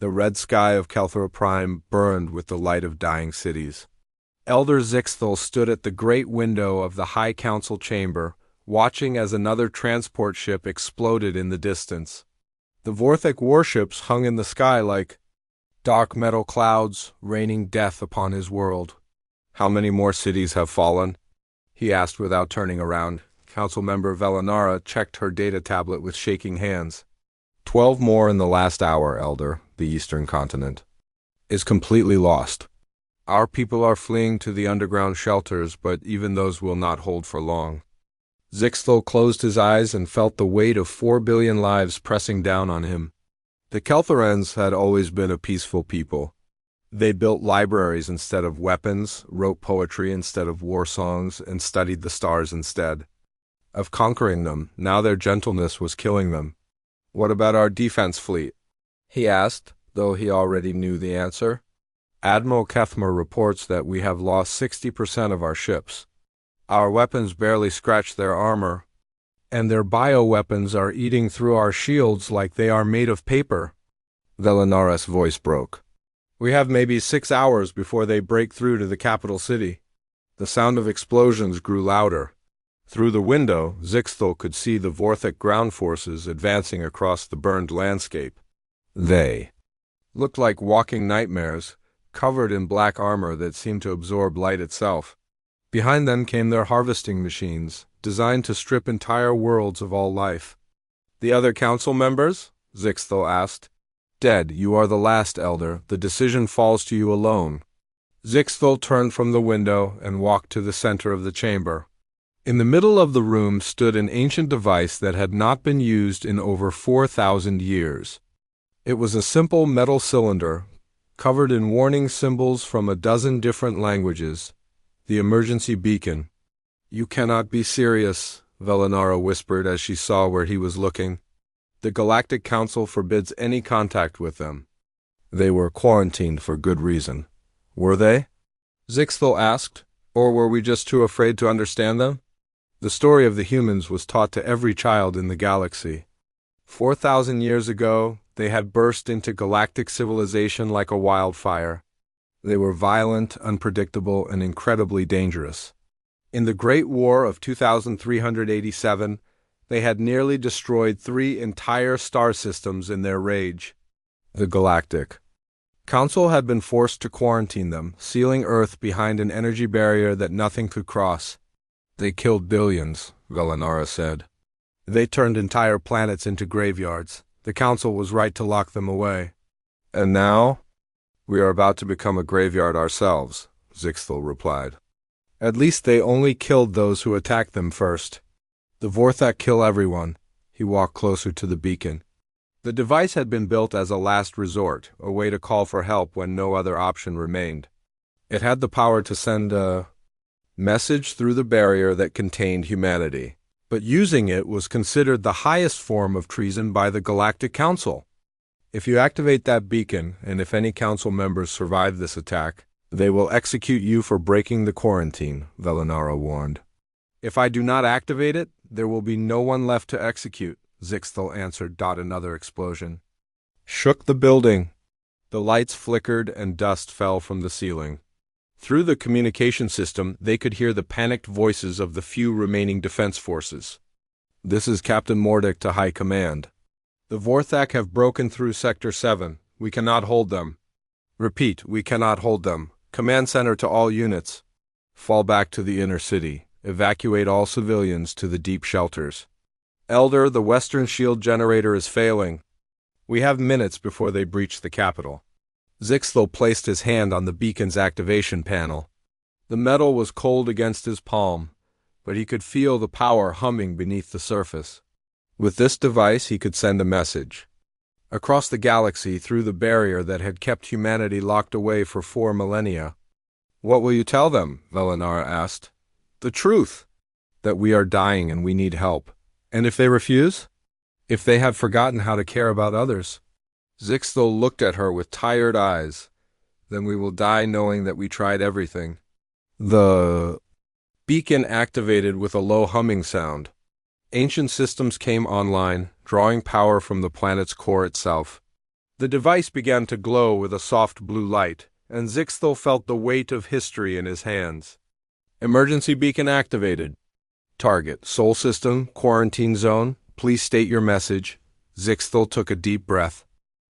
The red sky of Kelthra Prime burned with the light of dying cities. Elder Zixthal stood at the great window of the High Council chamber, watching as another transport ship exploded in the distance. The Vorthic warships hung in the sky like dark metal clouds, raining death upon his world. "How many more cities have fallen?" he asked without turning around. Councilmember Velinara checked her data tablet with shaking hands. 12 more in the last hour, Elder. The eastern continent is completely lost. Our people are fleeing to the underground shelters, but even those will not hold for long. Zixthal closed his eyes and felt the weight of 4 billion lives pressing down on him. The Keltharans had always been a peaceful people. They built libraries instead of weapons, wrote poetry instead of war songs, and studied the stars instead of conquering them. Now their gentleness was killing them. "What about our defense fleet?" he asked, though he already knew the answer. "Admiral Kethmer reports that we have lost 60% of our ships. Our weapons barely scratch their armor, and their bioweapons are eating through our shields like they are made of paper." Velinara's voice broke. "We have maybe 6 hours before they break through to the capital city." The sound of explosions grew louder. Through the window, Zixthal could see the Vorthic ground forces advancing across the burned landscape. They looked like walking nightmares, covered in black armor that seemed to absorb light itself. Behind them came their harvesting machines, designed to strip entire worlds of all life. "The other council members?" Zixthal asked. "Dead. You are the last, Elder. The decision falls to you alone." Zixthal turned from the window and walked to the center of the chamber. In the middle of the room stood an ancient device that had not been used in over 4,000 years. It was a simple metal cylinder, covered in warning symbols from a dozen different languages. The emergency beacon. "You cannot be serious," Velinara whispered as she saw where he was looking. "The Galactic Council forbids any contact with them." "They were quarantined for good reason." "Were they?" Zixthal asked. "Or were we just too afraid to understand them?" The story of the humans was taught to every child in the galaxy. 4,000 years ago, they had burst into galactic civilization like a wildfire. They were violent, unpredictable, and incredibly dangerous. In the Great War of 2387, they had nearly destroyed 3 entire star systems in their rage. The Galactic Council had been forced to quarantine them, sealing Earth behind an energy barrier that nothing could cross. "They killed billions," Velinara said. "They turned entire planets into graveyards. The Council was right to lock them away." "And now? We are about to become a graveyard ourselves," Zixthal replied. "At least they only killed those who attacked them first. The Vorthak kill everyone." He walked closer to the beacon. The device had been built as a last resort, a way to call for help when no other option remained. It had the power to send a message through the barrier that contained humanity, but using it was considered the highest form of treason by the Galactic Council. "If you activate that beacon, and if any council members survive this attack, they will execute you for breaking the quarantine," Velinara warned. "If I do not activate it, there will be no one left to execute," Zixthal answered. Another explosion shook the building. The lights flickered and dust fell from the ceiling. Through the communication system, they could hear the panicked voices of the few remaining defense forces. "This is Captain Mordick to High Command. The Vorthak have broken through Sector 7. We cannot hold them. Repeat, we cannot hold them. Command center to all units. Fall back to the inner city. Evacuate all civilians to the deep shelters. Elder, the Western Shield generator is failing. We have minutes before they breach the capital." Zixthal placed his hand on the beacon's activation panel. The metal was cold against his palm, but he could feel the power humming beneath the surface. With this device, he could send a message across the galaxy through the barrier that had kept humanity locked away for 4 millennia. "What will you tell them?" Velinara asked. "The truth. That we are dying and we need help. And if they refuse? If they have forgotten how to care about others?" Zixthal looked at her with tired eyes. "Then we will die knowing that we tried everything." The beacon activated with a low humming sound. Ancient systems came online, drawing power from the planet's core itself. The device began to glow with a soft blue light, and Zixthel felt the weight of history in his hands. Emergency beacon activated. Target, Sol System, Quarantine Zone. Please state your message. Zixthel took a deep breath.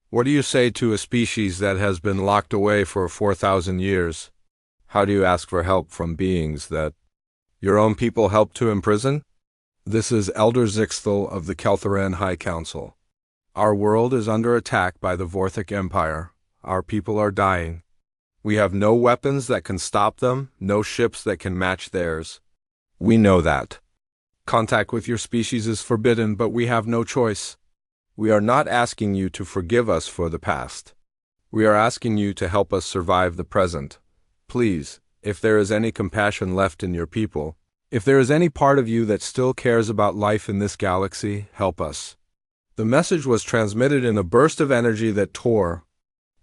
What do you say to a species that has been locked away for 4,000 years? How do you ask for help from beings that your own people helped to imprison? This is Elder Zixthel of the Kelthoran High Council. Our world is under attack by the Vorthic Empire. Our people are dying. We have no weapons that can stop them, no ships that can match theirs. We know that. Contact with your species is forbidden, but we have no choice. We are not asking you to forgive us for the past. We are asking you to help us survive the present. Please, if there is any compassion left in your people, if there is any part of you that still cares about life in this galaxy, help us. The message was transmitted in a burst of energy that tore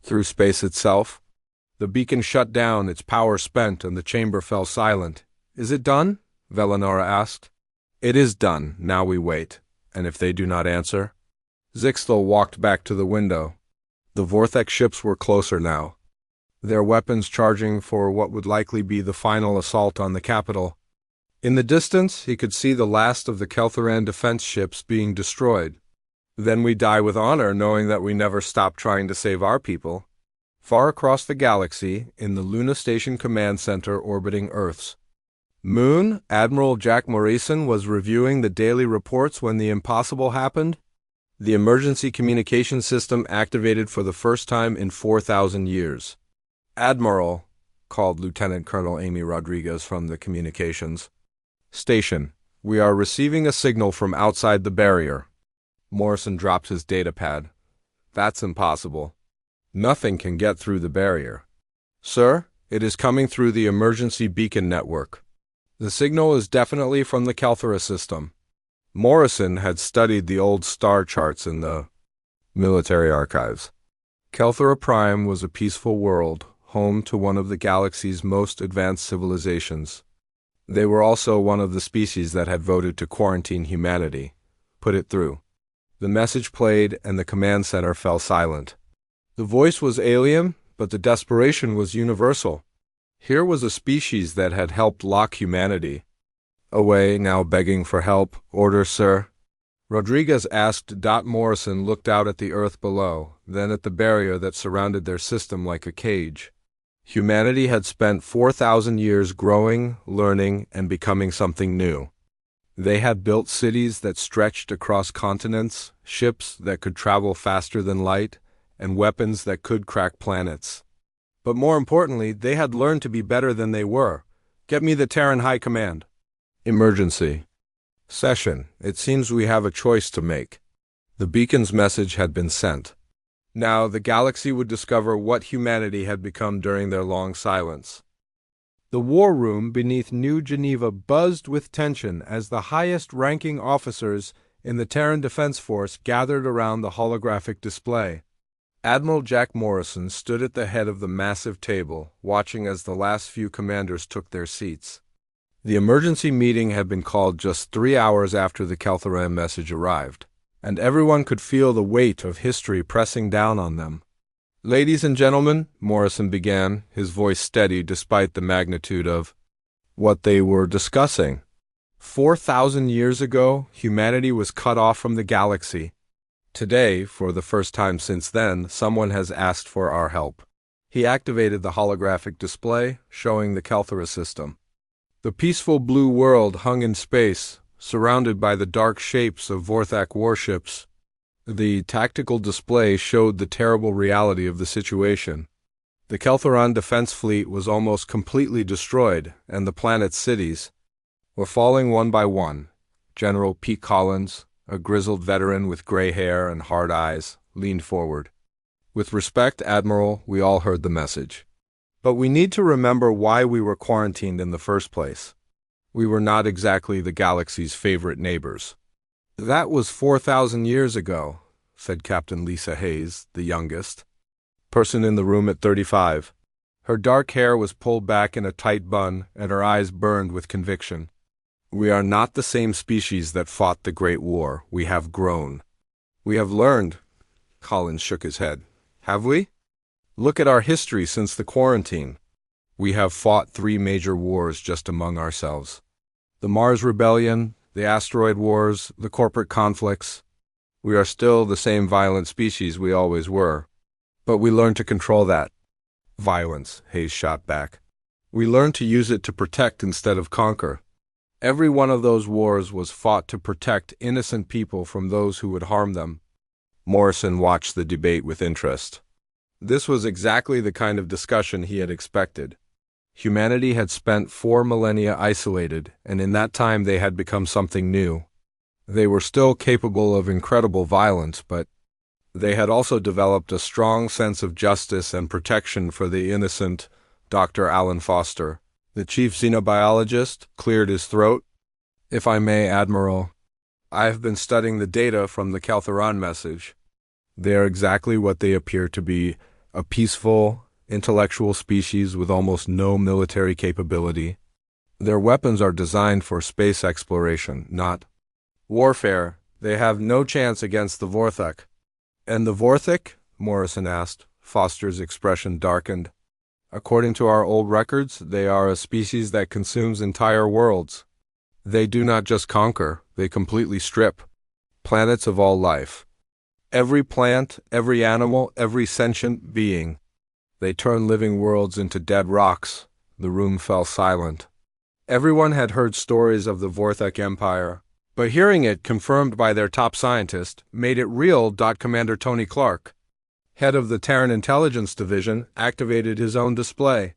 through space itself. The beacon shut down, its power spent, and the chamber fell silent. Is it done? Velenora asked. It is done. Now we wait. And if they do not answer? Zixthel walked back to the window. The Vorthek ships were closer now, their weapons charging for what would likely be the final assault on the capital. In the distance, he could see the last of the Kelthoran defense ships being destroyed. Then we die with honor, knowing that we never stopped trying to save our people. Far across the galaxy, in the Luna Station Command Center orbiting Earth's moon, Admiral Jack Morrison was reviewing the daily reports when the impossible happened. The emergency communication system activated for the first time in 4,000 years. Admiral, called Lieutenant Colonel Amy Rodriguez from the communications station, we are receiving a signal from outside the barrier. Morrison dropped his datapad. That's impossible. Nothing can get through the barrier. Sir, it is coming through the emergency beacon network. The signal is definitely from the Kelthora system. Morrison had studied the old star charts in the military archives. Kelthora Prime was a peaceful world, home to one of the galaxy's most advanced civilizations. They were also one of the species that had voted to quarantine humanity. Put it through. The message played and the command center fell silent. The voice was alien, but the desperation was universal. Here was a species that had helped lock humanity away, now begging for help. Order, sir. Rodriguez asked. Morrison looked out at the Earth below, then at the barrier that surrounded their system like a cage. Humanity had spent 4,000 years growing, learning, and becoming something new. They had built cities that stretched across continents, ships that could travel faster than light, and weapons that could crack planets. But more importantly, they had learned to be better than they were. Get me the Terran High Command. Emergency. Session. It seems we have a choice to make. The beacon's message had been sent. Now the galaxy would discover what humanity had become during their long silence. The war room beneath New Geneva buzzed with tension as the highest-ranking officers in the Terran Defense Force gathered around the holographic display. Admiral Jack Morrison stood at the head of the massive table, watching as the last few commanders took their seats. The emergency meeting had been called just 3 hours after the Kelthoran message arrived, and everyone could feel the weight of history pressing down on them. Ladies and gentlemen, Morrison began, his voice steady despite the magnitude of what they were discussing. 4,000 years ago, humanity was cut off from the galaxy. Today, for the first time since then, someone has asked for our help. He activated the holographic display, showing the Kelthora system. The peaceful blue world hung in space, surrounded by the dark shapes of Vorthak warships. The tactical display showed the terrible reality of the situation. The Kelthoran defense fleet was almost completely destroyed, and the planet's cities were falling one by one. General Pete Collins, a grizzled veteran with gray hair and hard eyes, leaned forward. With respect, Admiral, we all heard the message. But we need to remember why we were quarantined in the first place. We were not exactly the galaxy's favorite neighbors. That was 4,000 years ago, said Captain Lisa Hayes, the youngest person in the room at 35. Her dark hair was pulled back in a tight bun, and her eyes burned with conviction. We are not the same species that fought the Great War. We have grown. We have learned. Collins shook his head. Have we? Look at our history since the quarantine. We have fought 3 major wars just among ourselves. The Mars Rebellion, the Asteroid Wars, the corporate conflicts. We are still the same violent species we always were. But we learned to control that violence, Hayes shot back. We learned to use it to protect instead of conquer. Every one of those wars was fought to protect innocent people from those who would harm them. Morrison watched the debate with interest. This was exactly the kind of discussion he had expected. Humanity had spent 4 millennia isolated, and in that time they had become something new. They were still capable of incredible violence, but they had also developed a strong sense of justice and protection for the innocent. Dr. Alan Foster, the chief xenobiologist, cleared his throat. If I may, Admiral, I have been studying the data from the Caltheron message. They are exactly what they appear to be, a peaceful, intellectual species with almost no military capability. Their weapons are designed for space exploration, not warfare. They have no chance against the Vorthak. And the Vorthak? Morrison asked. Foster's expression darkened. According to our old records, they are a species that consumes entire worlds. They do not just conquer, they completely strip planets of all life. Every plant, every animal, every sentient being. They turn living worlds into dead rocks. The room fell silent. Everyone had heard stories of the Vorthak Empire, but hearing it confirmed by their top scientist made it real. Commander Tony Clark, head of the Terran Intelligence Division, activated his own display.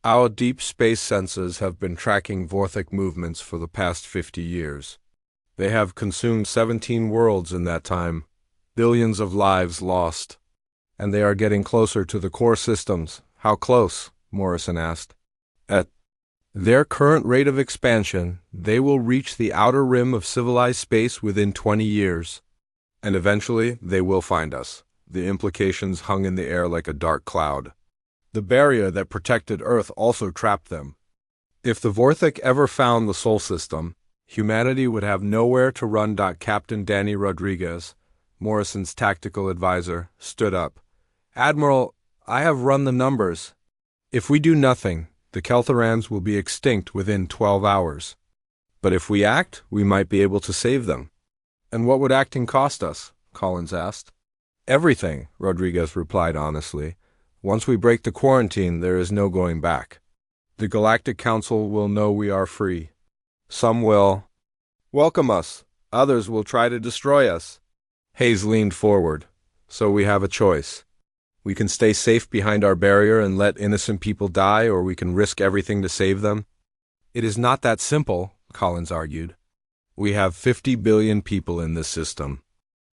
Our deep space sensors have been tracking Vorthak movements for the past 50 years. They have consumed 17 worlds in that time, billions of lives lost. And they are getting closer to the core systems. How close? Morrison asked. At their current rate of expansion, they will reach the outer rim of civilized space within 20 years. And eventually, they will find us. The implications hung in the air like a dark cloud. The barrier that protected Earth also trapped them. If the Vorthak ever found the Sol system, humanity would have nowhere to run. Captain Danny Rodriguez, Morrison's tactical advisor, stood up. Admiral, I have run the numbers. If we do nothing, the Kelthorans will be extinct within 12 hours. But if we act, we might be able to save them. And what would acting cost us? Collins asked. Everything, Rodriguez replied honestly. Once we break the quarantine, there is no going back. The Galactic Council will know we are free. Some will welcome us. Others will try to destroy us. Hayes leaned forward. So we have a choice. We can stay safe behind our barrier and let innocent people die, or we can risk everything to save them. It is not that simple, Collins argued. We have 50 billion people in this system.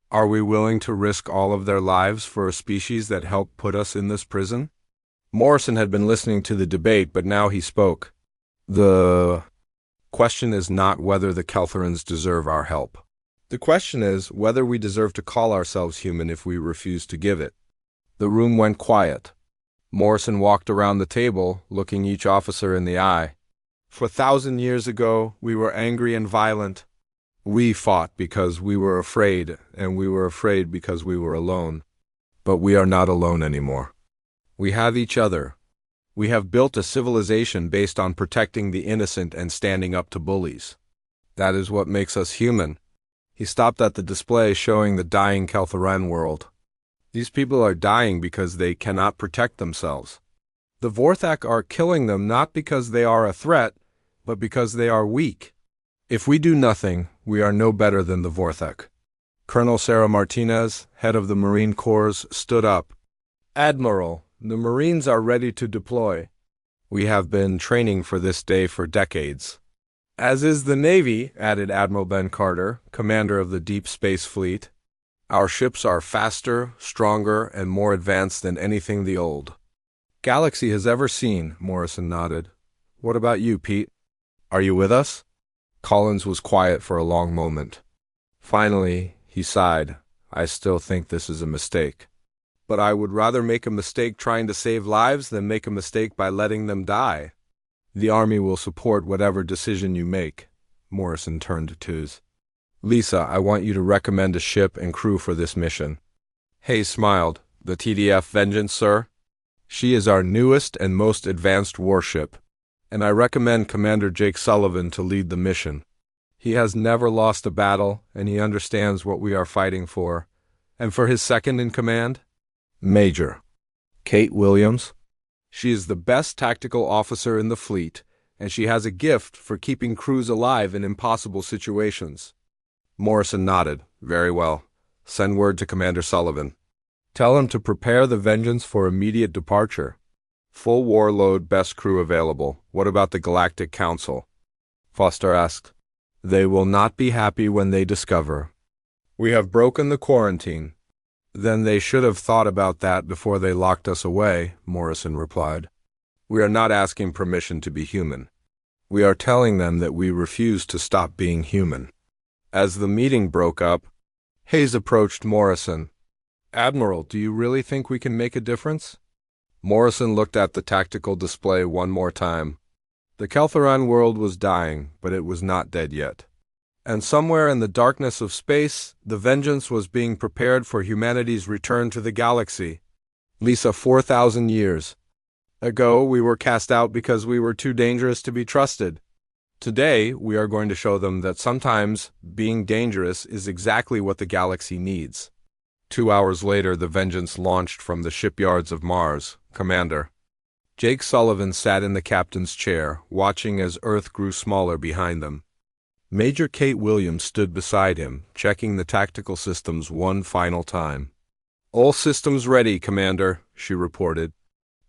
Are we willing to risk all of their lives for a species that helped put us in this prison? Morrison had been listening to the debate, but now he spoke. The question is not whether the Kelthorans deserve our help. The question is whether we deserve to call ourselves human if we refuse to give it. The room went quiet. Morrison walked around the table, looking each officer in the eye. For 1,000 years ago, we were angry and violent. We fought because we were afraid, and we were afraid because we were alone. But we are not alone anymore. We have each other. We have built a civilization based on protecting the innocent and standing up to bullies. That is what makes us human. He stopped at the display showing the dying Kelthoran world. These people are dying because they cannot protect themselves. The Vorthak are killing them not because they are a threat, but because they are weak. If we do nothing, we are no better than the Vorthak. Colonel Sarah Martinez, head of the Marine Corps, stood up. Admiral, the Marines are ready to deploy. We have been training for this day for decades. As is the Navy, added Admiral Ben Carter, commander of the Deep Space Fleet. Our ships are faster, stronger, and more advanced than anything the old Galaxy has ever seen, Morrison nodded. What about you, Pete? Are you with us? Collins was quiet for a long moment. Finally, he sighed. I still think this is a mistake. But I would rather make a mistake trying to save lives than make a mistake by letting them die. The Army will support whatever decision you make. Morrison turned to Tuz. Lisa, I want you to recommend a ship and crew for this mission. Hayes smiled. The TDF Vengeance, sir. She is our newest and most advanced warship, and I recommend Commander Jake Sullivan to lead the mission. He has never lost a battle, and he understands what we are fighting for. And for his second in command? Major Kate Williams. She is the best tactical officer in the fleet, and she has a gift for keeping crews alive in impossible situations. Morrison nodded. Very well. Send word to Commander Sullivan. Tell him to prepare the Vengeance for immediate departure. Full warload, best crew available. What about the Galactic Council? Foster asked. They will not be happy when they discover. We have broken the quarantine. Then they should have thought about that before they locked us away, Morrison replied. We are not asking permission to be human. We are telling them that we refuse to stop being human. As the meeting broke up, Hayes approached Morrison. Admiral, do you really think we can make a difference? Morrison looked at the tactical display one more time. The Keltheran world was dying, but it was not dead yet. And somewhere in the darkness of space, the Vengeance was being prepared for humanity's return to the galaxy. Lisa, 4,000 years ago, we were cast out because we were too dangerous to be trusted. Today, we are going to show them that sometimes being dangerous is exactly what the galaxy needs. 2 hours later, the Vengeance launched from the shipyards of Mars. Commander. Jake Sullivan sat in the captain's chair, watching as Earth grew smaller behind them. Major Kate Williams stood beside him, checking the tactical systems one final time. All systems ready, Commander, she reported.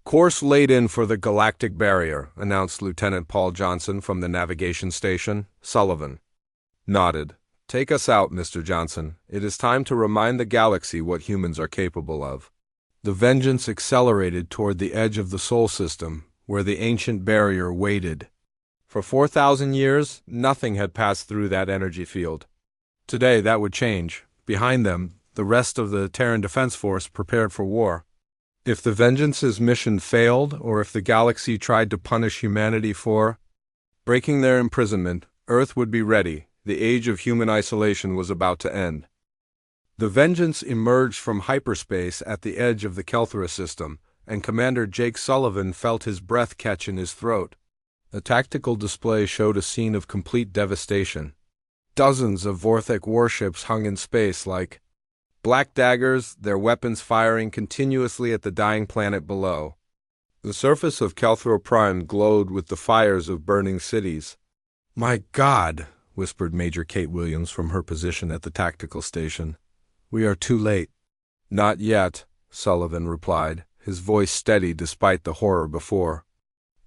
Course laid in for the galactic barrier, announced Lieutenant Paul Johnson from the navigation station. Sullivan nodded. Take us out, Mr. Johnson. It is time to remind the galaxy what humans are capable of. The Vengeance accelerated toward the edge of the Sol system, where the ancient barrier waited. For 4,000 years, nothing had passed through that energy field. Today, that would change. Behind them, the rest of the Terran Defense Force prepared for war. If the Vengeance's mission failed, or if the galaxy tried to punish humanity for breaking their imprisonment, Earth would be ready. The age of human isolation was about to end. The Vengeance emerged from hyperspace at the edge of the Kelthera system, and Commander Jake Sullivan felt his breath catch in his throat. The tactical display showed a scene of complete devastation. Dozens of Vorthek warships hung in space like black daggers, their weapons firing continuously at the dying planet below. The surface of Kelthera Prime glowed with the fires of burning cities. My God, whispered Major Kate Williams from her position at the tactical station. We are too late. Not yet, Sullivan replied, his voice steady despite the horror before.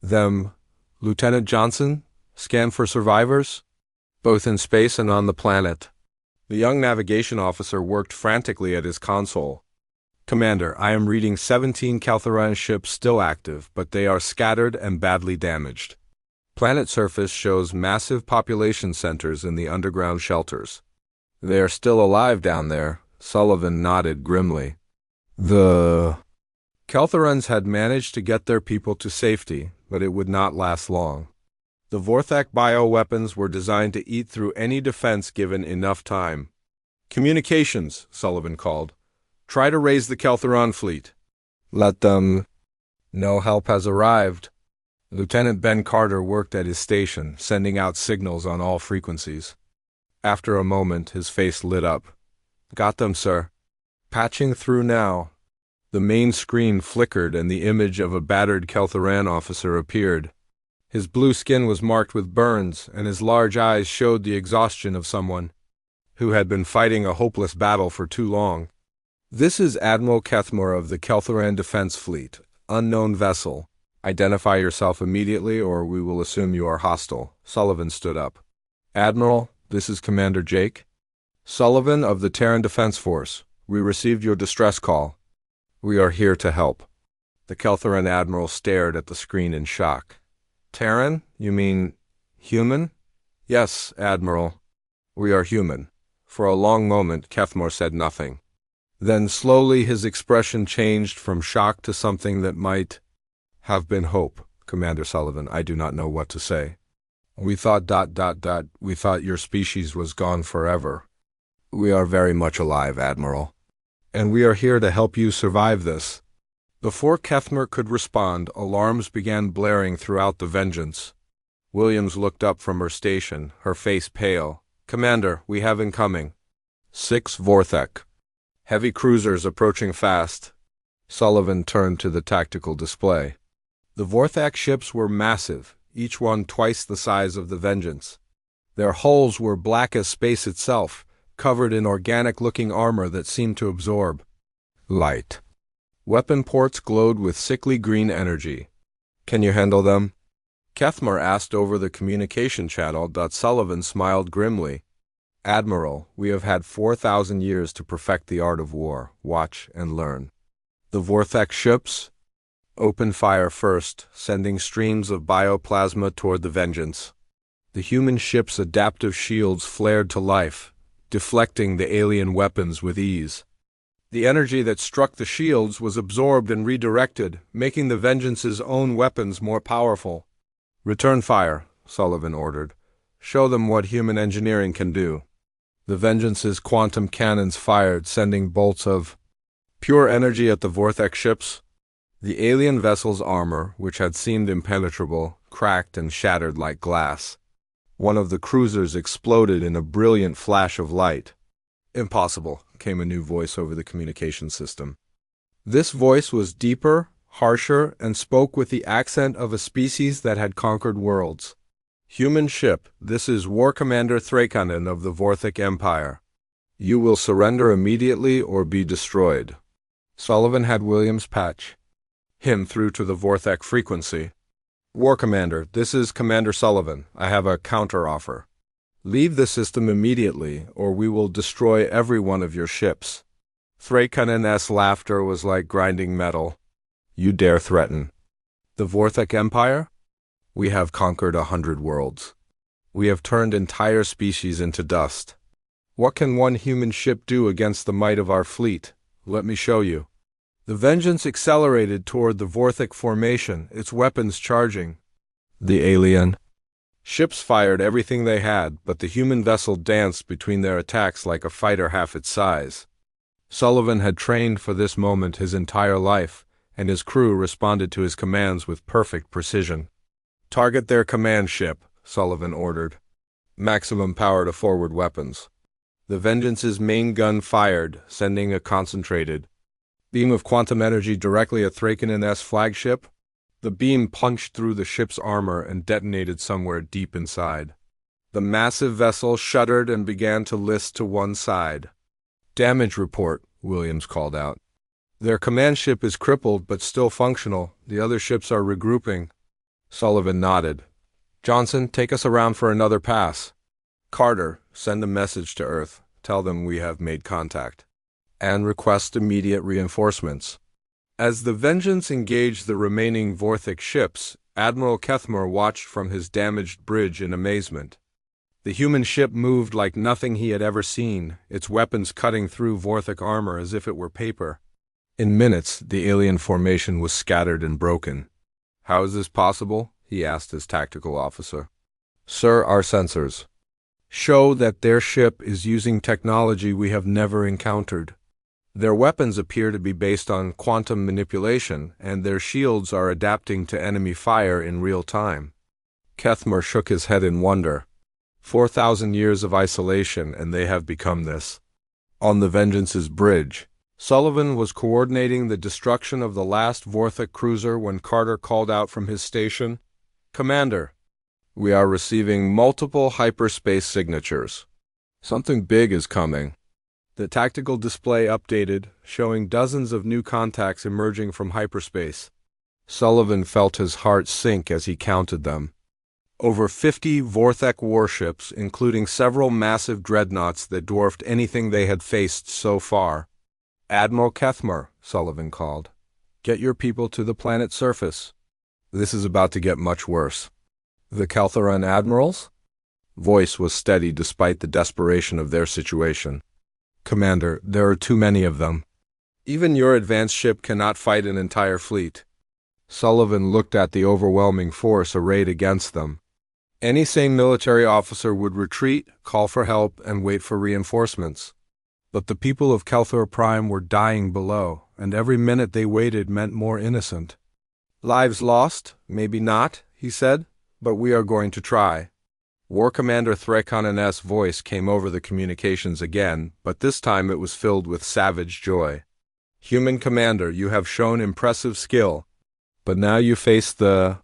Them, Lieutenant Johnson, scan for survivors? Both in space and on the planet. The young navigation officer worked frantically at his console. Commander, I am reading 17 Keltheran ships still active, but they are scattered and badly damaged. Planet surface shows massive population centers in the underground shelters. They are still alive down there, Sullivan nodded grimly. The Keltherans had managed to get their people to safety, but it would not last long. The Vorthak bioweapons were designed to eat through any defense given enough time. Communications, Sullivan called. Try to raise the Keltheran fleet. Let them. No help has arrived. Lieutenant Ben Carter worked at his station, sending out signals on all frequencies. After a moment, his face lit up. Got them, sir. Patching through now. The main screen flickered and the image of a battered Keltheran officer appeared. His blue skin was marked with burns, and his large eyes showed the exhaustion of someone who had been fighting a hopeless battle for too long. This is Admiral Kethmore of the Keltheran Defense Fleet, unknown vessel. Identify yourself immediately or we will assume you are hostile. Sullivan stood up. Admiral, this is Commander Jake. Sullivan of the Terran Defense Force. We received your distress call. We are here to help. The Keltheran Admiral stared at the screen in shock. Terran? You mean human? Yes, Admiral. We are human. For a long moment, Kethmore said nothing. Then slowly his expression changed from shock to something that might have been hope. Commander Sullivan, I do not know what to say. We thought ... We thought your species was gone forever. We are very much alive, Admiral. and we are here to help you survive this. Before Kethmer could respond, alarms began blaring throughout the Vengeance. Williams looked up from her station, her face pale. "Commander, we have incoming. 6 Vorthek. Heavy cruisers approaching fast." Sullivan turned to the tactical display. The Vorthak ships were massive, each one twice the size of the Vengeance. Their hulls were black as space itself, covered in organic-looking armor that seemed to absorb light. Weapon ports glowed with sickly green energy. "Can you handle them?" Kethmer asked over the communication channel. Sullivan smiled grimly. "Admiral, we have had 4,000 years to perfect the art of war. Watch and learn." The Vorthek ships? "Open fire first, sending streams of bioplasma toward the Vengeance." The human ship's adaptive shields flared to life, deflecting the alien weapons with ease. The energy that struck the shields was absorbed and redirected, making the Vengeance's own weapons more powerful. "Return fire," Sullivan ordered. "Show them what human engineering can do." The Vengeance's quantum cannons fired, sending bolts of pure energy at the Vorthek ships. The alien vessel's armor, which had seemed impenetrable, cracked and shattered like glass. One of the cruisers exploded in a brilliant flash of light. "Impossible," came a new voice over the communication system. This voice was deeper, harsher, and spoke with the accent of a species that had conquered worlds. "Human ship, this is War Commander Thrakonin of the Vorthik Empire. You will surrender immediately or be destroyed." Sullivan had Williams patch him through to the Vorthek frequency. "War Commander, this is Commander Sullivan. I have a counter-offer. Leave the system immediately, or we will destroy every one of your ships." Thrakonin's laughter was like grinding metal. "You dare threaten the Vorthek Empire? We have conquered 100 worlds. We have turned entire species into dust. What can one human ship do against the might of our fleet? Let me show you." The Vengeance accelerated toward the Vorthik formation, its weapons charging. The alien ships fired everything they had, but the human vessel danced between their attacks like a fighter half its size. Sullivan had trained for this moment his entire life, and his crew responded to his commands with perfect precision. "Target their command ship," Sullivan ordered. "Maximum power to forward weapons." The Vengeance's main gun fired, sending a concentrated beam of quantum energy directly at Thrakonin's flagship. The beam punched through the ship's armor and detonated somewhere deep inside. The massive vessel shuddered and began to list to one side. "Damage report," Williams called out. "Their command ship is crippled but still functional. The other ships are regrouping." Sullivan nodded. "Johnson, take us around for another pass. Carter, send a message to Earth. Tell them we have made contact. And request immediate reinforcements." As the Vengeance engaged the remaining Vorthik ships, Admiral Kethmer watched from his damaged bridge in amazement. The human ship moved like nothing he had ever seen, its weapons cutting through Vorthik armor as if it were paper. In minutes, the alien formation was scattered and broken. "How is this possible?" he asked his tactical officer. "Sir, our sensors show that their ship is using technology we have never encountered. Their weapons appear to be based on quantum manipulation, and their shields are adapting to enemy fire in real time." Kethmer shook his head in wonder. 4,000 years of isolation, and they have become this. On the Vengeance's bridge, Sullivan was coordinating the destruction of the last Vorthik cruiser when Carter called out from his station. "Commander, we are receiving multiple hyperspace signatures. Something big is coming." The tactical display updated, showing dozens of new contacts emerging from hyperspace. Sullivan felt his heart sink as he counted them. Over 50 Vorthek warships, including several massive dreadnoughts that dwarfed anything they had faced so far. "Admiral Kethmer," Sullivan called, "get your people to the planet's surface. This is about to get much worse." "The Keltheran admirals?" Voice was steady despite the desperation of their situation. "Commander, there are too many of them. Even your advanced ship cannot fight an entire fleet." Sullivan looked at the overwhelming force arrayed against them. Any sane military officer would retreat, call for help, and wait for reinforcements. But the people of Kelthor Prime were dying below, and every minute they waited meant more innocent. Lives lost? Maybe not, he said, but we are going to try. War Commander Threkonen's voice came over the communications again, but this time it was filled with savage joy. Human Commander, you have shown impressive skill, but now you face the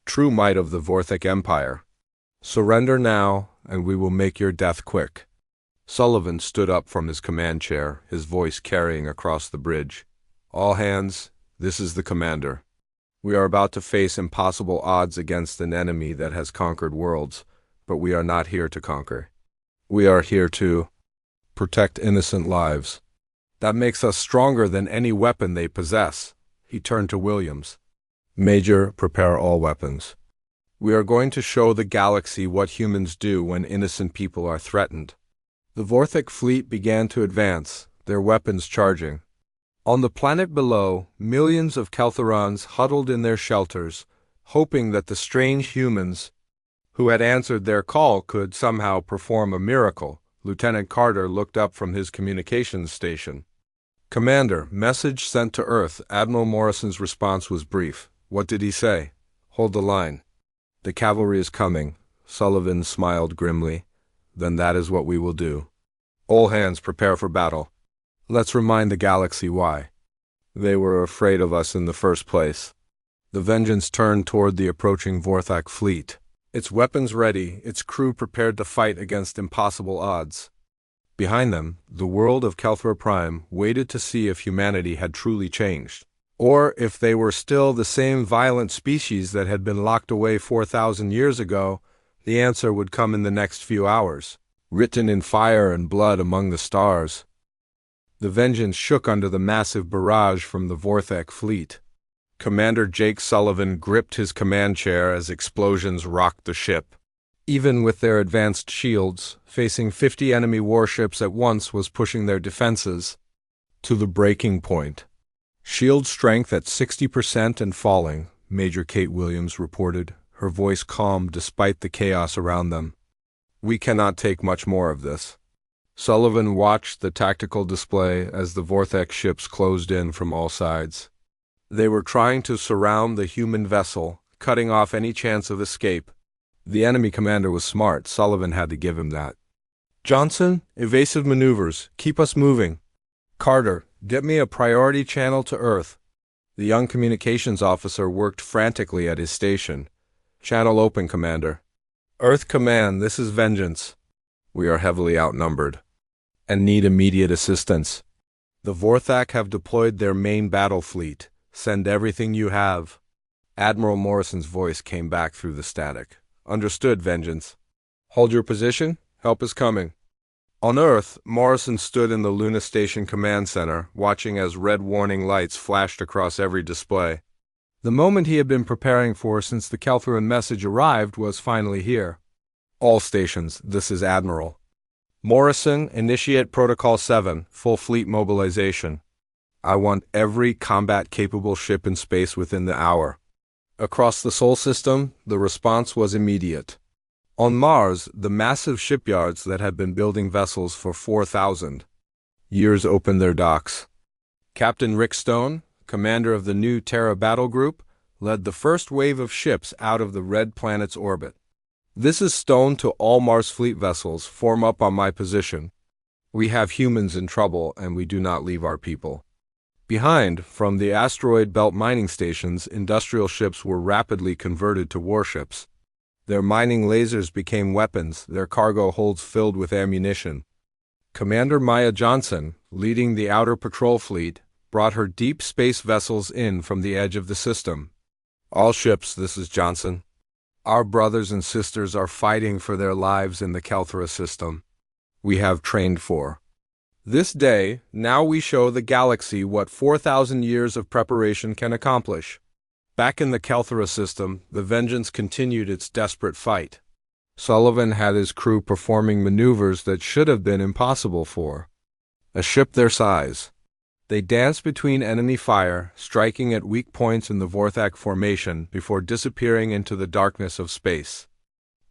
true might of the Vorthik Empire. Surrender now, and we will make your death quick. Sullivan stood up from his command chair, his voice carrying across the bridge. All hands, this is the commander. We are about to face impossible odds against an enemy that has conquered worlds, but we are not here to conquer. We are here to protect innocent lives. That makes us stronger than any weapon they possess. He turned to Williams. Major, prepare all weapons. We are going to show the galaxy what humans do when innocent people are threatened. The Vorthik fleet began to advance, their weapons charging. On the planet below, millions of Kelthorans huddled in their shelters, hoping that the strange humans who had answered their call could somehow perform a miracle. Lieutenant Carter looked up from his communications station. Commander, message sent to Earth. Admiral Morrison's response was brief. What did he say? Hold the line. The cavalry is coming. Sullivan smiled grimly. Then that is what we will do. All hands prepare for battle. Let's remind the galaxy why they were afraid of us in the first place. The Vengeance turned toward the approaching Vorthak fleet, its weapons ready, its crew prepared to fight against impossible odds. Behind them, the world of Kelthor Prime waited to see if humanity had truly changed, or if they were still the same violent species that had been locked away 4,000 years ago. The answer would come in the next few hours, written in fire and blood among the stars. The Vengeance shook under the massive barrage from the Vorthak fleet. Commander Jake Sullivan gripped his command chair as explosions rocked the ship. Even with their advanced shields, facing 50 enemy warships at once was pushing their defenses to the breaking point. Shield strength at 60% and falling, Major Kate Williams reported, her voice calm despite the chaos around them. We cannot take much more of this. Sullivan watched the tactical display as the Vorthak ships closed in from all sides. They were trying to surround the human vessel, cutting off any chance of escape. The enemy commander was smart. Sullivan had to give him that. Johnson, evasive maneuvers. Keep us moving. Carter, get me a priority channel to Earth. The young communications officer worked frantically at his station. Channel open, Commander. Earth Command, this is Vengeance. We are heavily outnumbered and need immediate assistance. The Vorthak have deployed their main battle fleet. Send everything you have. Admiral Morrison's voice came back through the static. Understood, Vengeance. Hold your position. Help is coming. On Earth, Morrison stood in the Luna Station Command Center, watching as red warning lights flashed across every display. The moment he had been preparing for since the Kelthoran message arrived was finally here. All stations, this is Admiral. Morrison, initiate Protocol 7, full fleet mobilization. I want every combat-capable ship in space within the hour. Across the Sol system, the response was immediate. On Mars, the massive shipyards that had been building vessels for 4,000 years opened their docks. Captain Rick Stone, commander of the new Terra Battle Group, led the first wave of ships out of the red planet's orbit. This is Stone to all Mars fleet vessels. Form up on my position. We have humans in trouble, and we do not leave our people. Behind, from the asteroid belt mining stations, industrial ships were rapidly converted to warships. Their mining lasers became weapons, their cargo holds filled with ammunition. Commander Maya Johnson, leading the outer patrol fleet, brought her deep space vessels in from the edge of the system. All ships, this is Johnson. Our brothers and sisters are fighting for their lives in the Kelthora system we have trained for. This day, now we show the galaxy what 4,000 years of preparation can accomplish. Back in the Kelthora system, the Vengeance continued its desperate fight. Sullivan had his crew performing maneuvers that should have been impossible for a ship their size. They danced between enemy fire, striking at weak points in the Vorthak formation before disappearing into the darkness of space.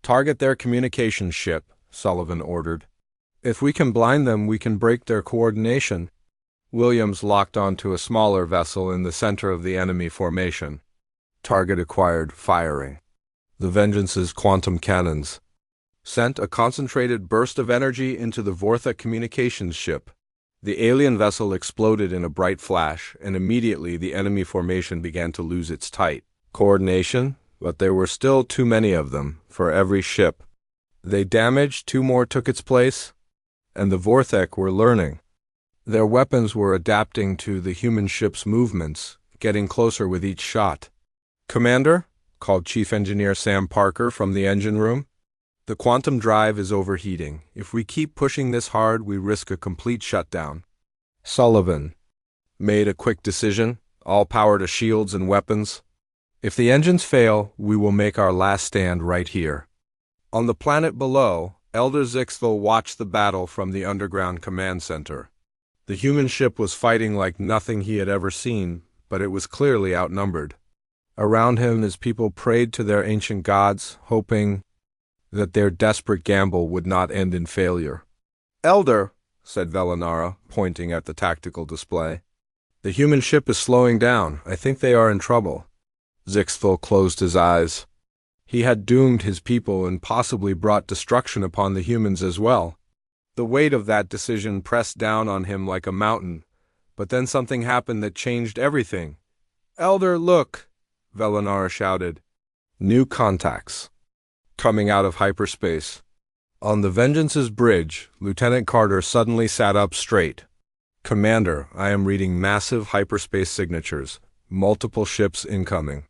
Target their communications ship, Sullivan ordered. If we can blind them, we can break their coordination. Williams locked onto a smaller vessel in the center of the enemy formation. Target acquired, firing. The Vengeance's quantum cannons sent a concentrated burst of energy into the Vortha communications ship. The alien vessel exploded in a bright flash, and immediately the enemy formation began to lose its tight coordination, but there were still too many of them for every ship. They damaged, two more took its place, and the Vorthek were learning. Their weapons were adapting to the human ship's movements, getting closer with each shot. "Commander," called Chief Engineer Sam Parker from the engine room, "the quantum drive is overheating. If we keep pushing this hard, we risk a complete shutdown." Sullivan made a quick decision, all power to shields and weapons. "If the engines fail, we will make our last stand right here." On the planet below, Elder Zixthel watched the battle from the underground command center. The human ship was fighting like nothing he had ever seen, but it was clearly outnumbered. Around him, his people prayed to their ancient gods, hoping that their desperate gamble would not end in failure. "Elder," said Velinara, pointing at the tactical display, "the human ship is slowing down. I think they are in trouble." Zixthel closed his eyes. He had doomed his people and possibly brought destruction upon the humans as well. The weight of that decision pressed down on him like a mountain, but then something happened that changed everything. "Elder, look!" Velinara shouted. New contacts coming out of hyperspace. On the Vengeance's bridge, Lieutenant Carter suddenly sat up straight. "Commander, I am reading massive hyperspace signatures. Multiple ships incoming."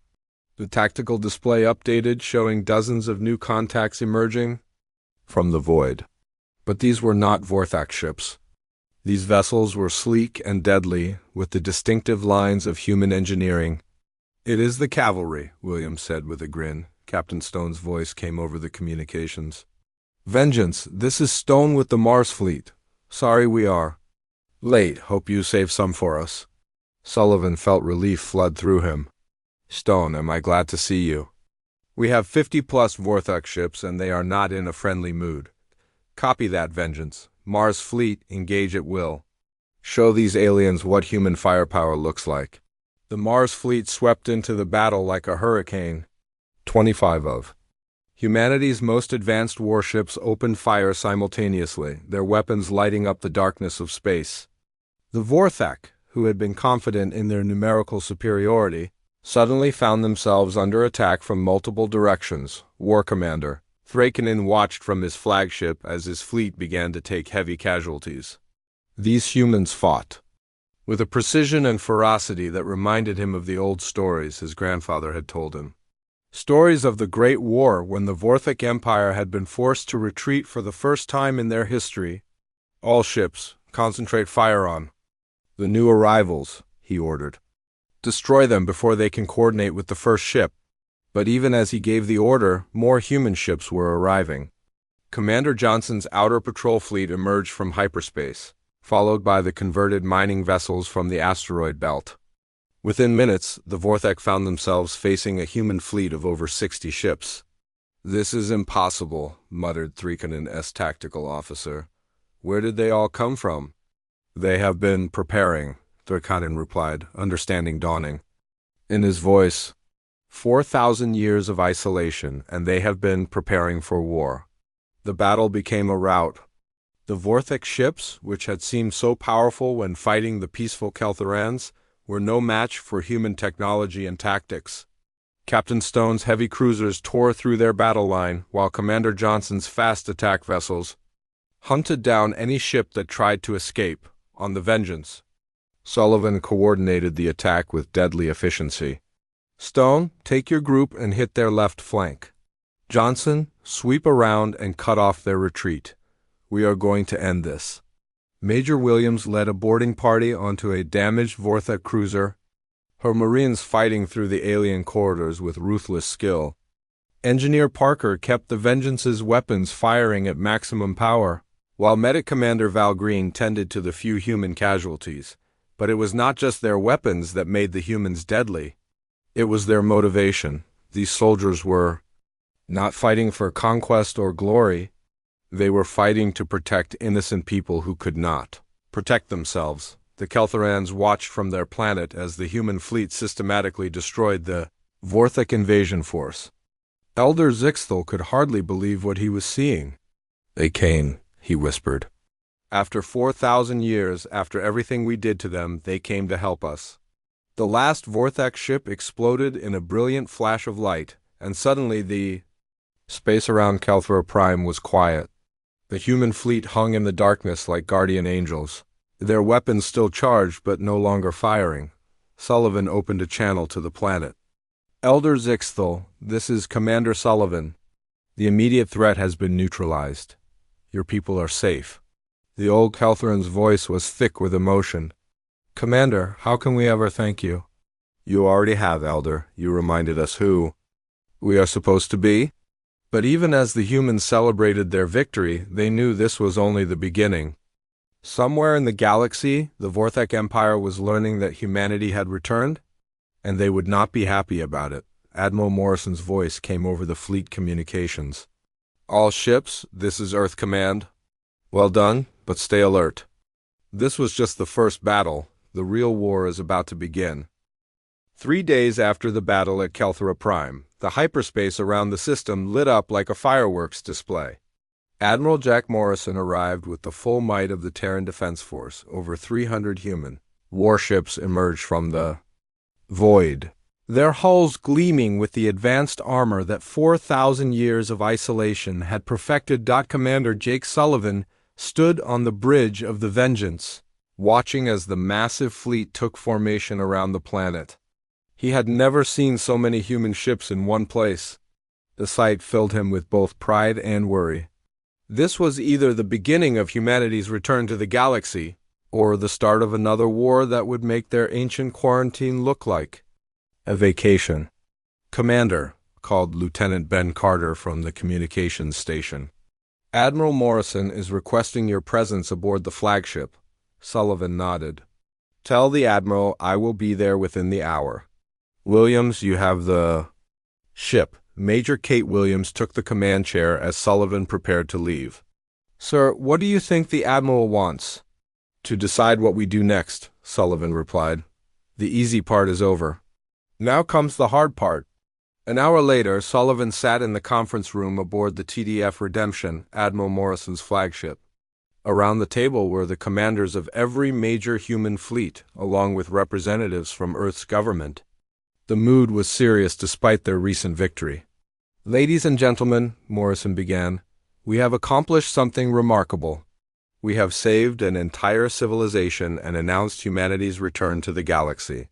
The tactical display updated, showing dozens of new contacts emerging from the void. But these were not Vorthak ships. These vessels were sleek and deadly, with the distinctive lines of human engineering. "It is the cavalry," Williams said with a grin. Captain Stone's voice came over the communications. "Vengeance, this is Stone with the Mars fleet. Sorry we are late. Hope you save some for us." Sullivan felt relief flood through him. "Stone, am I glad to see you. We have 50-plus Vorthak ships, and they are not in a friendly mood. Copy that, Vengeance. Mars fleet, engage at will. Show these aliens what human firepower looks like." The Mars fleet swept into the battle like a hurricane. 25 of humanity's most advanced warships opened fire simultaneously, their weapons lighting up the darkness of space. The Vorthak, who had been confident in their numerical superiority, suddenly found themselves under attack from multiple directions. War Commander Thrakinen watched from his flagship as his fleet began to take heavy casualties. These humans fought with a precision and ferocity that reminded him of the old stories his grandfather had told him. Stories of the Great War, when the Vorthak Empire had been forced to retreat for the first time in their history. "All ships, concentrate fire on the new arrivals," he ordered. "Destroy them before they can coordinate with the first ship." But even as he gave the order, more human ships were arriving. Commander Johnson's outer patrol fleet emerged from hyperspace, followed by the converted mining vessels from the asteroid belt. Within minutes, the Vorthak found themselves facing a human fleet of over 60 ships. "This is impossible," muttered Thrakinen's tactical officer. "Where did they all come from?" "They have been preparing," Thrakinen replied, understanding dawning in his voice. 4,000 years of isolation, and they have been preparing for war." The battle became a rout. The Vorthak ships, which had seemed so powerful when fighting the peaceful Keltherans, were no match for human technology and tactics. Captain Stone's heavy cruisers tore through their battle line, while Commander Johnson's fast attack vessels hunted down any ship that tried to escape. On the Vengeance, Sullivan coordinated the attack with deadly efficiency. "Stone, take your group and hit their left flank. Johnson, sweep around and cut off their retreat. We are going to end this." Major Williams led a boarding party onto a damaged Vorthak cruiser, her Marines fighting through the alien corridors with ruthless skill. Engineer Parker kept the Vengeance's weapons firing at maximum power, while Medic Commander Val Green tended to the few human casualties. But it was not just their weapons that made the humans deadly. It was their motivation. These soldiers were not fighting for conquest or glory. They were fighting to protect innocent people who could not protect themselves. The Kelthorans watched from their planet as the human fleet systematically destroyed the Vorthak invasion force. Elder Zixthel could hardly believe what he was seeing. "They came," he whispered. "After 4,000 years, after everything we did to them, they came to help us." The last Vorthak ship exploded in a brilliant flash of light, and suddenly the space around Kelthora Prime was quiet. The human fleet hung in the darkness like guardian angels, their weapons still charged but no longer firing. Sullivan opened a channel to the planet. "Elder Zixthel, this is Commander Sullivan. The immediate threat has been neutralized. Your people are safe." The old Kelthoran's voice was thick with emotion. "Commander, how can we ever thank you?" "You already have, Elder. You reminded us who we are supposed to be." But even as the humans celebrated their victory, they knew this was only the beginning. Somewhere in the galaxy, the Vorthak Empire was learning that humanity had returned, and they would not be happy about it. Admiral Morrison's voice came over the fleet communications. "All ships, this is Earth Command. Well done, but stay alert. This was just the first battle. The real war is about to begin." 3 days after the battle at Kelthora Prime, the hyperspace around the system lit up like a fireworks display. Admiral Jack Morrison arrived with the full might of the Terran Defense Force. Over 300 human warships emerged from the void, their hulls gleaming with the advanced armor that 4,000 years of isolation had perfected. Commander Jake Sullivan stood on the bridge of the Vengeance, watching as the massive fleet took formation around the planet. He had never seen so many human ships in one place. The sight filled him with both pride and worry. This was either the beginning of humanity's return to the galaxy, or the start of another war that would make their ancient quarantine look like a vacation. "Commander," called Lieutenant Ben Carter from the communications station, "Admiral Morrison is requesting your presence aboard the flagship." Sullivan nodded. "Tell the Admiral I will be there within the hour. Williams, you have the ship." Major Kate Williams took the command chair as Sullivan prepared to leave. "Sir, what do you think the Admiral wants?" "To decide what we do next," Sullivan replied. "The easy part is over. Now comes the hard part." An hour later, Sullivan sat in the conference room aboard the TDF Redemption, Admiral Morrison's flagship. Around the table were the commanders of every major human fleet, along with representatives from Earth's government. The mood was serious despite their recent victory. "Ladies and gentlemen," Morrison began, "we have accomplished something remarkable. We have saved an entire civilization and announced humanity's return to the galaxy.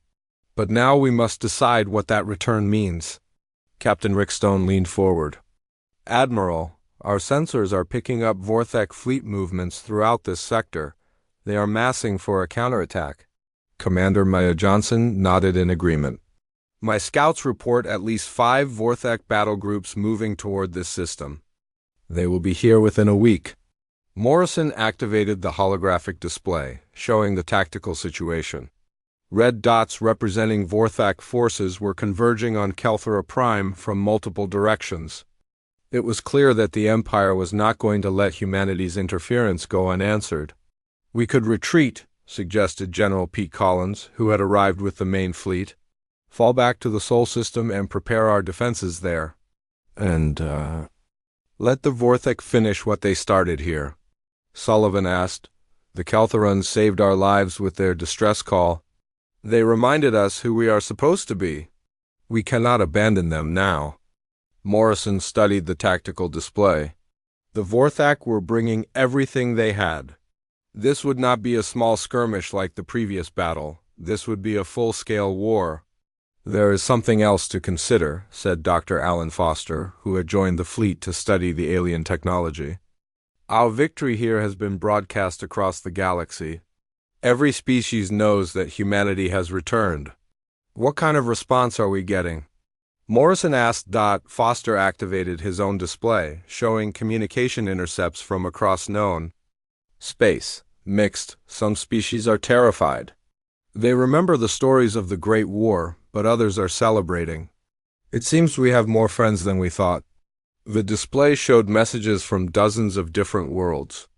But now we must decide what that return means." Captain Rickstone leaned forward. "Admiral, our sensors are picking up Vorthak fleet movements throughout this sector. They are massing for a counterattack." Commander Maya Johnson nodded in agreement. "My scouts report at least 5 Vorthak battle groups moving toward this system. They will be here within a week." Morrison activated the holographic display, showing the tactical situation. Red dots representing Vorthak forces were converging on Kelthora Prime from multiple directions. It was clear that the Empire was not going to let humanity's interference go unanswered. "We could retreat," suggested General Pete Collins, who had arrived with the main fleet. "Fall back to the Sol system and prepare our defenses there. And, let the Vorthak finish what they started here." Sullivan asked. "The Kelthorans saved our lives with their distress call. They reminded us who we are supposed to be. We cannot abandon them now." Morrison studied the tactical display. The Vorthak were bringing everything they had. This would not be a small skirmish like the previous battle. This would be a full-scale war. "There is something else to consider," said Dr. Alan Foster, who had joined the fleet to study the alien technology. "Our victory here has been broadcast across the galaxy. Every species knows that humanity has returned. What kind of response are we getting?" Morrison asked. Foster activated his own display, showing communication intercepts from across known space. "Mixed. Some species are terrified. They remember the stories of the Great War, but others are celebrating. It seems we have more friends than we thought." The display showed messages from dozens of different worlds.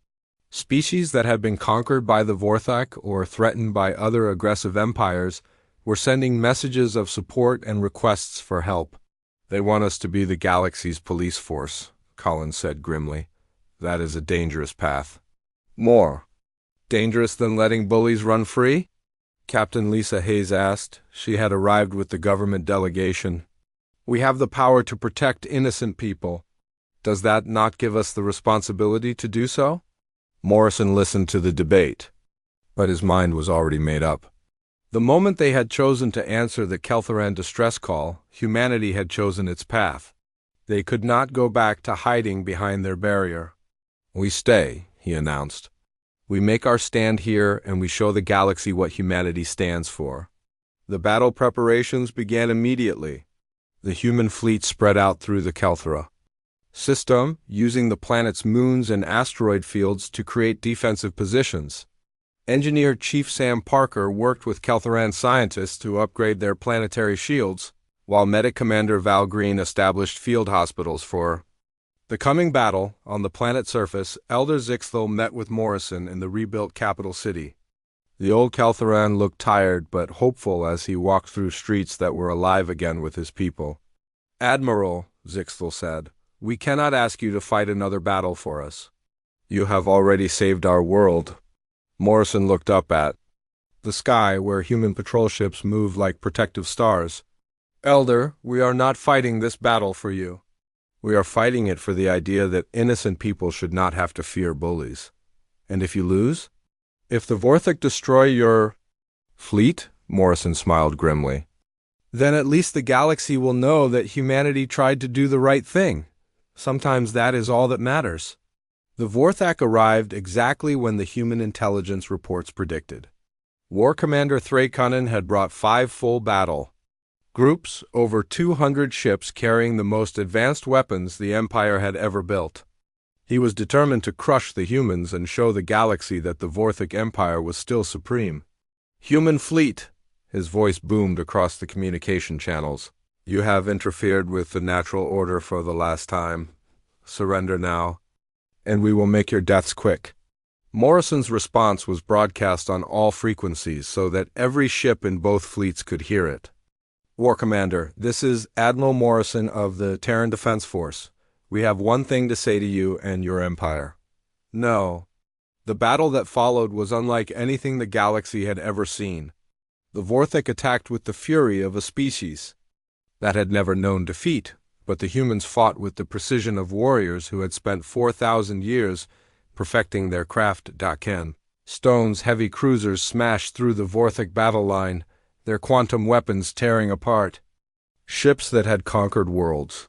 Species that had been conquered by the Vorthak or threatened by other aggressive empires were sending messages of support and requests for help. "They want us to be the galaxy's police force," Collins said grimly. "That is a dangerous path." "More dangerous than letting bullies run free?" Captain Lisa Hayes asked. She had arrived with the government delegation. "We have the power to protect innocent people. Does that not give us the responsibility to do so?" Morrison listened to the debate, but his mind was already made up. The moment they had chosen to answer the Kelthoran distress call, humanity had chosen its path. They could not go back to hiding behind their barrier. "We stay," he announced. "We make our stand here and we show the galaxy what humanity stands for." The battle preparations began immediately. The human fleet spread out through the Kelthora system, using the planet's moons and asteroid fields to create defensive positions. Engineer Chief Sam Parker worked with Kelthoran scientists to upgrade their planetary shields, while Medic Commander Val Green established field hospitals for the coming battle. On the planet's surface, Elder Zixthel met with Morrison in the rebuilt capital city. The old Kelthoran looked tired but hopeful as he walked through streets that were alive again with his people. "Admiral," Zixthel said, "we cannot ask you to fight another battle for us. You have already saved our world." Morrison looked up at the sky where human patrol ships moved like protective stars. "Elder, we are not fighting this battle for you. We are fighting it for the idea that innocent people should not have to fear bullies. And if you lose? If the Vorthak destroy your fleet," Morrison smiled grimly, "then at least the galaxy will know that humanity tried to do the right thing. Sometimes that is all that matters." The Vorthak arrived exactly when the human intelligence reports predicted. War Commander Thrakunin had brought 5 full battle groups, over 200 ships carrying the most advanced weapons the Empire had ever built. He was determined to crush the humans and show the galaxy that the Vorthak Empire was still supreme. "Human fleet," his voice boomed across the communication channels. "You have interfered with the natural order for the last time. Surrender now, and we will make your deaths quick." Morrison's response was broadcast on all frequencies so that every ship in both fleets could hear it. "War Commander, this is Admiral Morrison of the Terran Defense Force. We have one thing to say to you and your empire. No. The battle that followed was unlike anything the galaxy had ever seen. The Vorthak attacked with the fury of a species that had never known defeat, but the humans fought with the precision of warriors who had spent 4,000 years perfecting their craft. Daken Stone's heavy cruisers smashed through the Vorthak battle line, their quantum weapons tearing apart ships that had conquered worlds.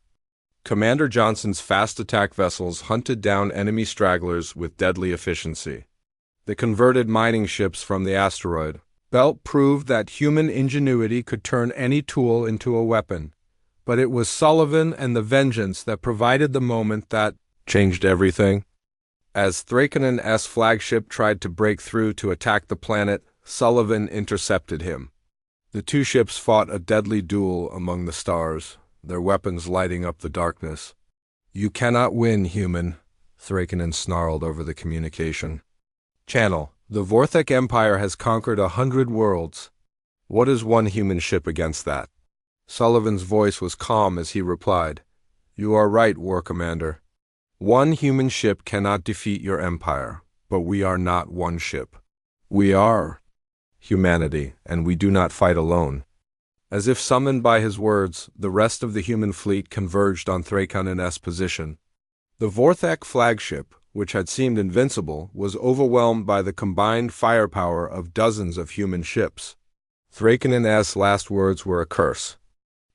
Commander Johnson's fast attack vessels hunted down enemy stragglers with deadly efficiency. The converted mining ships from the asteroid belt proved that human ingenuity could turn any tool into a weapon. But it was Sullivan and the Vengeance that provided the moment that changed everything. As Thrakunin's flagship tried to break through to attack the planet, Sullivan intercepted him. The two ships fought a deadly duel among the stars, their weapons lighting up the darkness. "You cannot win, human," Thrakunin snarled over the communication channel. "The Vorthak Empire has conquered 100 worlds. What is one human ship against that?" Sullivan's voice was calm as he replied, "You are right, War Commander. One human ship cannot defeat your empire, but we are not one ship. We are humanity, and we do not fight alone." As if summoned by his words, the rest of the human fleet converged on Thrakunin's position. The Vorthak flagship, which had seemed invincible, was overwhelmed by the combined firepower of dozens of human ships. Thrakunin's last words were a curse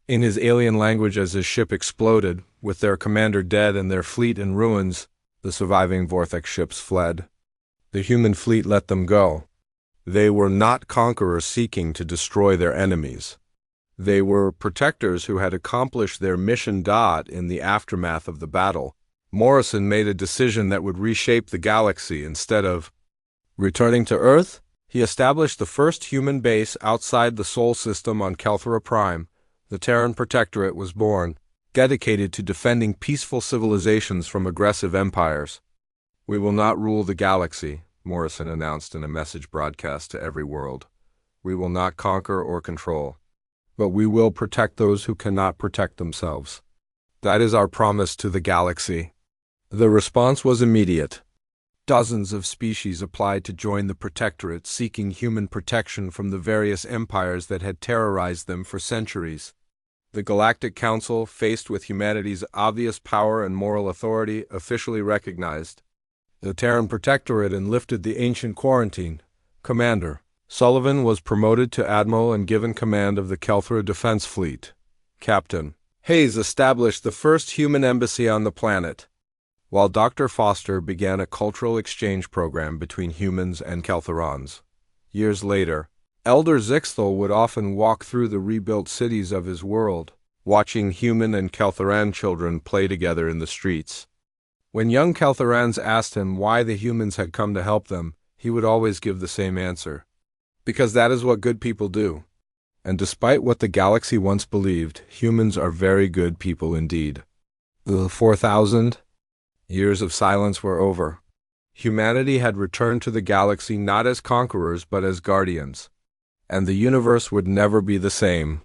in his alien language as his ship exploded. With their commander dead and their fleet in ruins, the surviving Vorthak ships fled. The human fleet let them go. They were not conquerors seeking to destroy their enemies. They were protectors who had accomplished their mission in the aftermath of the battle. Morrison made a decision that would reshape the galaxy. Instead of returning to Earth, he established the first human base outside the Sol system on Kelthora Prime. The Terran Protectorate was born. dedicated to defending peaceful civilizations from aggressive empires. "We will not rule the galaxy," Morrison announced in a message broadcast to every world. "We will not conquer or control, but we will protect those who cannot protect themselves. That is our promise to the galaxy." The response was immediate. Dozens of species applied to join the Protectorate, seeking human protection from the various empires that had terrorized them for centuries. The Galactic Council, faced with humanity's obvious power and moral authority, officially recognized the Terran Protectorate and lifted the ancient quarantine. Commander Sullivan was promoted to Admiral and given command of the Kelthra Defense Fleet. Captain Hayes established the first human embassy on the planet, while Dr. Foster began a cultural exchange program between humans and Keltherans. Years later, Elder Zixthal would often walk through the rebuilt cities of his world, watching human and Keltheran children play together in the streets. When young Keltherans asked him why the humans had come to help them, he would always give the same answer: "Because that is what good people do." And despite what the galaxy once believed, humans are very good people indeed. The 4,000 years of silence were over. Humanity had returned to the galaxy not as conquerors but as guardians. And the universe would never be the same.